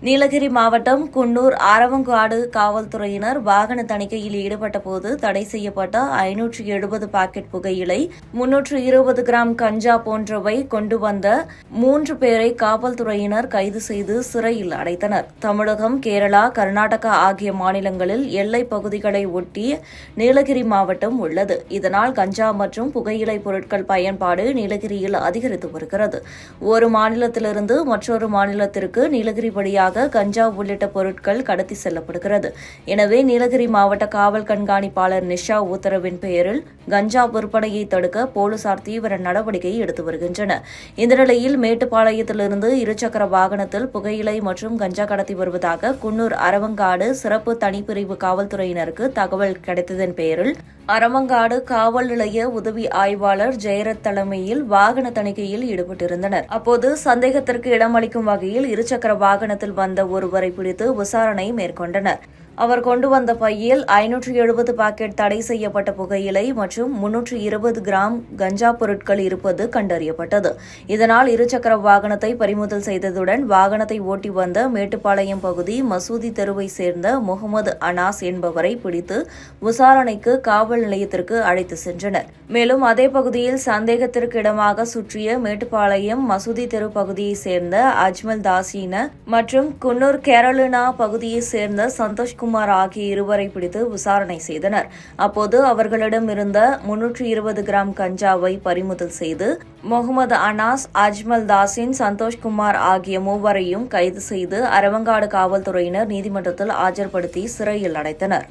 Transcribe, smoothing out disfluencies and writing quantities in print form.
நீலகிரி மாவட்டம் குன்னூர் ஆரவங்காடு காவல்துறையினர் வாகன தணிக்கையில் ஈடுபட்ட போது தடை செய்யப்பட்ட 570 பாக்கெட் புகையிலை, 320 கிராம் கஞ்சா போன்றவை கொண்டு வந்த 3 பேரை காவல்துறையினர் கைது செய்து சிறையில் அடைத்தனர். தமிழகம், கேரளா, கர்நாடகா ஆகிய மாநிலங்களில் எல்லைப் பகுதிகளை ஒட்டி நீலகிரி மாவட்டம் உள்ளது. இதனால் கஞ்சா மற்றும் புகையிலை பொருட்கள் பயன்பாடு நீலகிரியில் அதிகரித்து வருகிறது. ஒரு மாநிலத்திலிருந்து மற்றொரு மாநிலத்திற்கு நீலகிரி வழியாக கஞ்சா உள்ளிட்ட பொருட்கள் கடத்தி செல்லப்படுகிறது. எனவே நீலகிரி மாவட்ட காவல் கண்காணிப்பாளர் நிஷா உத்தரவின் பெயரில் கஞ்சா விற்பனையை தடுக்க போலீசார் தீவிர நடவடிக்கை எடுத்து வருகின்றனர். இந்த நிலையில் மேட்டுப்பாளையத்திலிருந்து இருசக்கர வாகனத்தில் புகையிலை மற்றும் கஞ்சா கடத்தி வருவதாக குன்னூர் அரவங்காடு சிறப்பு தனிப்பிரிவு காவல்துறையினருக்கு தகவல் கிடைத்ததன் பெயரில் அரவங்காடு காவல் நிலைய உதவி ஆய்வாளர் ஜெயரத் தலைமையில் வாகன தணிக்கையில் ஈடுபட்டிருந்தனர். அப்போது சந்தேகத்திற்கு இடமளிக்கும் வகையில் இருசக்கர வாகனத்தில் வந்த ஒருவரை பிடித்து விசாரணை மேற்கொண்டனர். அவர் கொண்டு வந்த பையில் 570 பாக்கெட் தடை செய்யப்பட்ட புகையிலை மற்றும் 320 கிராம் கஞ்சா பொருட்கள் இருப்பது கண்டறியப்பட்டது. இதனால் இருசக்கர வாகனத்தை பறிமுதல் செய்ததுடன் வாகனத்தை ஓட்டி வந்த மேட்டுப்பாளையம் பகுதி மசூதி தெருவை சேர்ந்த முகமது அனாஸ் என்பவரை பிடித்து விசாரணைக்கு காவல் நிலையத்திற்கு அழைத்து சென்றனர். மேலும் அதே பகுதியில் சந்தேகத்திற்கு இடமாக சுற்றிய மேட்டுப்பாளையம் மசூதி தெரு பகுதியை சேர்ந்த அஜ்மல் தாசீன மற்றும் குன்னூர் கேரளினா பகுதியை சேர்ந்த சந்தோஷ்குமார் ஆகிய இருவரை பிடித்து விசாரணை செய்தனர். அப்போது அவர்களிடம் இருந்த 320 கிராம் கஞ்சாவை பறிமுதல் செய்து முகமது அனாஸ், அஜ்மல் தாசின், சந்தோஷ்குமார் ஆகிய மூவரையும் கைது செய்து அரவங்காடு காவல்துறையினர் நீதிமன்றத்தில் ஆஜர்படுத்தி சிறையில் அடைத்தனர்.